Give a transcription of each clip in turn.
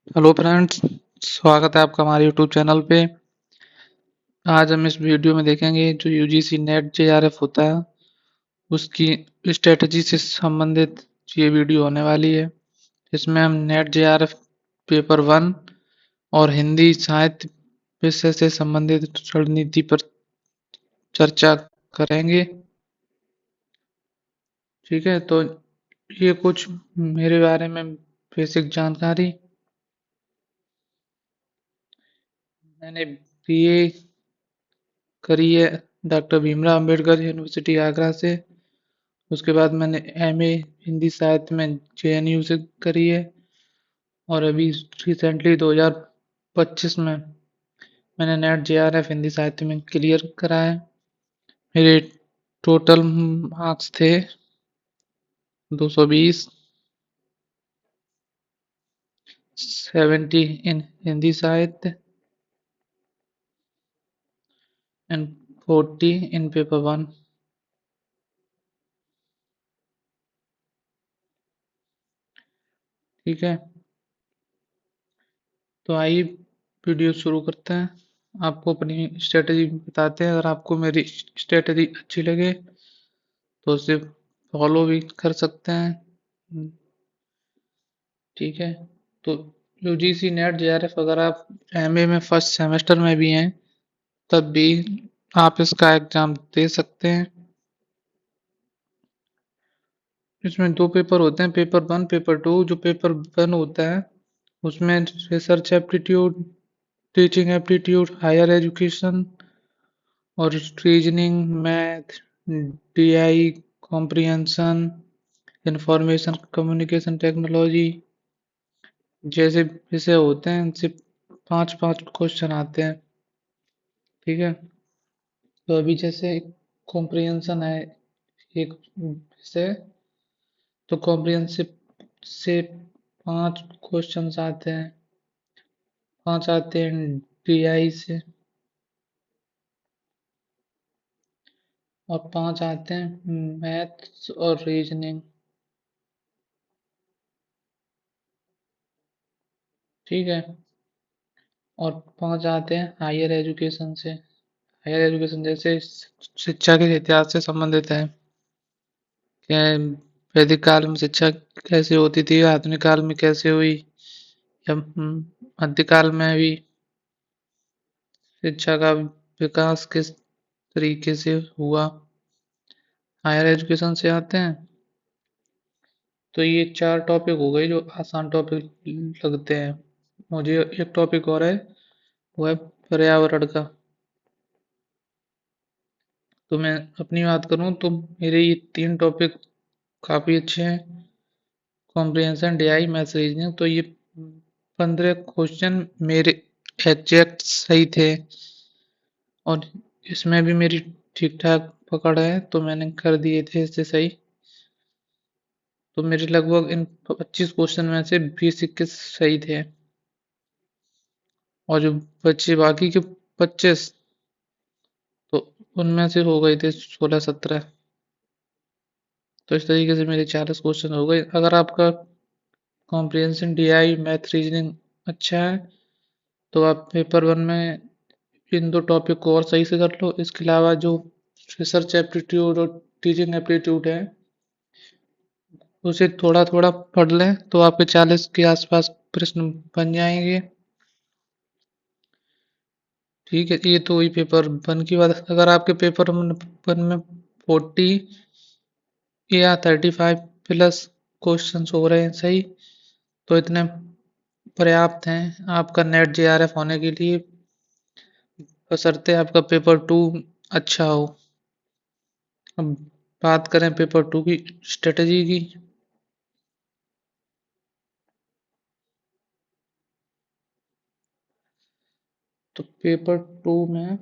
Hello friends, स्वागत है आपका हमारे यूट्यूब चैनल पे। आज हम इस वीडियो में देखेंगे जो यूजीसी नेट जेआरएफ होता है उसकी स्ट्रेटजी से संबंधित ये वीडियो होने वाली है। इसमें हम नेट जेआरएफ पेपर 1 और हिंदी साहित्य विषय से संबंधित रणनीति पर चर्चा करेंगे। ठीक है, तो ये कुछ मेरे बारे में बेसिक जानकारी। मैंने बीए करी है डॉक्टर भीमराव अंबेडकर यूनिवर्सिटी आगरा से। उसके बाद मैंने एमए हिंदी साहित्य में जेएनयू से करी है और अभी रिसेंटली 2025 में मैंने नेट जेआरएफ हिंदी साहित्य में क्लियर करा है। मेरे टोटल मार्क्स थे 220, 70 इन हिंदी साहित्य एंड 40 इन पेपर 1। ठीक है, तो आइए वीडियो शुरू करते हैं। आपको अपनी स्ट्रेटजी बताते हैं। अगर आपको मेरी स्ट्रेटजी अच्छी लगे तो उसे फॉलो भी कर सकते हैं। ठीक है, तो यूजीसी नेट जेआरएफ अगर आप एमए में फर्स्ट सेमेस्टर में भी हैं तब भी आप इसका एग्जाम दे सकते हैं। इसमें दो पेपर होते हैं, पेपर 1 पेपर 2। जो पेपर 1 होता है उसमें research aptitude, teaching aptitude, higher education और reasoning, math, DI, comprehension, information communication technology जैसे विषय होते हैं। इनसे 5-5 क्वेश्चन आते हैं। ठीक है, तो अभी जैसे कॉम्प्रिहेंशन है एक विषय, तो कॉम्प्रिहेंसिव से 5 क्वेश्चंस आते हैं। 5 आते हैं डीआई से और 5 आते हैं मैथ्स और रीजनिंग। ठीक है, और 5 आते हैं हायर एजुकेशन से। हायर एजुकेशन जैसे शिक्षा के इतिहास से संबंधित है कि वैदिक काल में शिक्षा कैसे होती थी, आधुनिक काल में कैसे हुई, या मध्यकाल में भी शिक्षा का विकास किस तरीके से हुआ। हायर एजुकेशन से आते हैं। तो ये 4 टॉपिक हो गए जो आसान टॉपिक लगते हैं। मुझे एक टॉपिक और है, वो है पर्यावरण का। तो मैं अपनी बात करूं तो मेरे ये 3 टॉपिक काफ़ी अच्छे हैं। Comprehension, DI, maths, reasoning. तो ये 15 क्वेश्चन मेरे एग्जैक्ट सही थे और इसमें भी मेरी ठीक ठाक पकड़ है, तो मैंने कर दिए थे इससे सही। तो मेरे लगभग इन 25 क्वेश्चन में से 20-21 सही थे और जो बचे बाकी के 25, तो उनमें से हो गए थे 16-17। तो इस तरीके से मेरे 40 क्वेश्चन हो गए। अगर आपका कॉम्प्रिहेंशन, डीआई, मैथ, रीजनिंग अच्छा है तो आप पेपर 1 में इन 2 टॉपिक को और सही से कर लो। इसके अलावा जो रिसर्च एप्टीट्यूड और टीचिंग एप्टीट्यूड है उसे थोड़ा थोड़ा पढ़ लें तो आपके 40 के आसपास प्रश्न बन जाएंगे। ठीक है, ये तो हुई पेपर 1 की बात। अगर आपके पेपर 1 में 40 या 35 प्लस क्वेश्चंस हो रहे हैं सही, तो इतने पर्याप्त हैं आपका नेट जेआरएफ होने के लिए, बशर्ते आपका पेपर 2 अच्छा हो। अब बात करें पेपर 2 की स्ट्रेटजी की। तो पेपर 2 में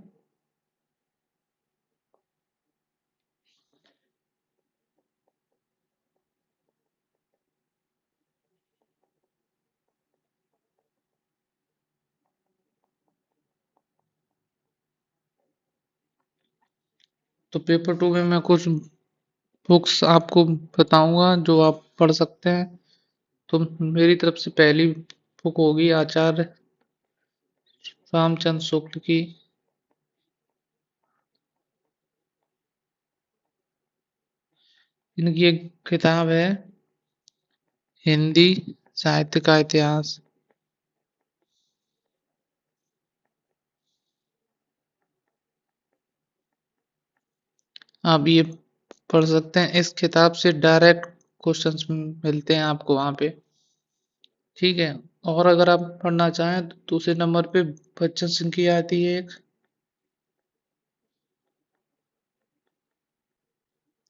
तो पेपर 2 में मैं कुछ बुक्स आपको बताऊंगा जो आप पढ़ सकते हैं। तो मेरी तरफ से पहली बुक होगी आचार्य रामचंद्र शुक्ल की। इनकी एक किताब है हिंदी साहित्य का इतिहास। आप ये पढ़ सकते हैं, इस किताब से डायरेक्ट क्वेश्चंस मिलते हैं आपको वहाँ पे। ठीक है। और अगर आप पढ़ना चाहें तो दूसरे नंबर पे बच्चन सिंह की आती है एक,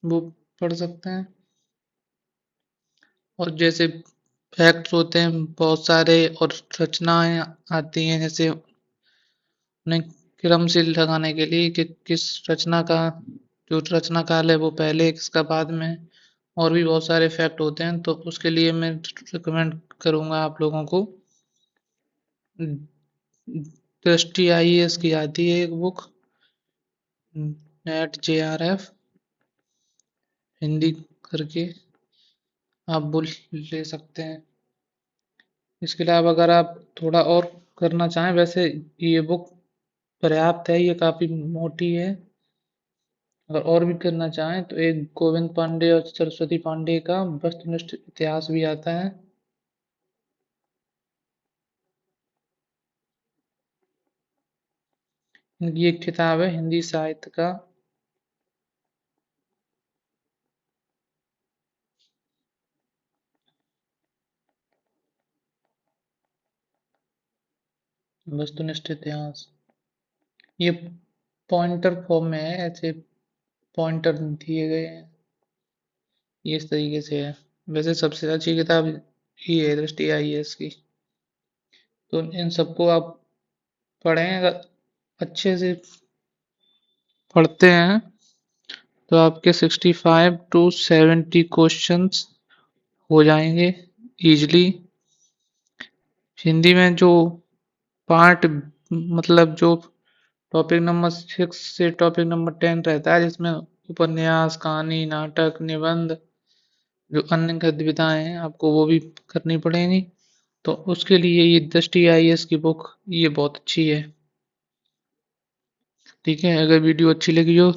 वो पढ़ सकते हैं। और जैसे फैक्ट्स होते हैं बहुत सारे और रचनाएं आती हैं, जैसे उन्हें क्रम से लगाने के लिए कि किस रचना का जो रचना काल है वो पहले किसका बाद में, और भी बहुत सारे फैक्ट होते हैं। तो उसके लिए मैं रिकमेंड करूंगा आप लोगों को दृष्टि आईएएस की आती है एक बुक, नेट जेआरएफ हिंदी करके, आप बुक ले सकते हैं। इसके अलावा अगर आप थोड़ा और करना चाहें, वैसे ये बुक पर्याप्त है, ये काफी मोटी है। अगर और भी करना चाहें तो एक गोविंद पांडे और सरस्वती पांडे का वस्तुनिष्ठ इतिहास भी आता है। इनकी एक किताब है हिंदी साहित्य का वस्तुनिष्ठ इतिहास। ये पॉइंटर फॉर्म में है, ऐसे पॉइंटर दिए गए हैं, ये इस तरीके से है। वैसे सबसे अच्छी किताब ये है दृष्टि आईएएस की। तो इन सबको आप पढ़ें, अगर अच्छे से पढ़ते हैं तो आपके 65 to 70 क्वेश्चंस हो जाएंगे इजली। हिंदी में जो पार्ट, मतलब जो टॉपिक नंबर 6 से टॉपिक नंबर 10 रहता है, जिसमें उपन्यास, कहानी, नाटक, निबंध, जो अन्य गतिविधियां हैं आपको वो भी करनी पड़ेंगी। तो उसके लिए ये दृष्टि आईएएस की बुक ये बहुत अच्छी है। ठीक है, अगर वीडियो अच्छी लगी हो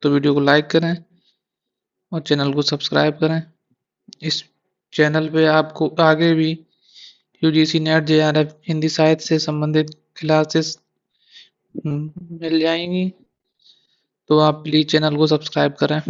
तो वीडियो को लाइक करें और चैनल को सब्सक्राइब करें। इस चैनल पे आपको आगे भी यूजीसी नेट जेआरएफ हिंदी साहित्य से संबंधित क्लासेस मिल जाएंगी, तो आप प्लीज़ चैनल को सब्सक्राइब करें।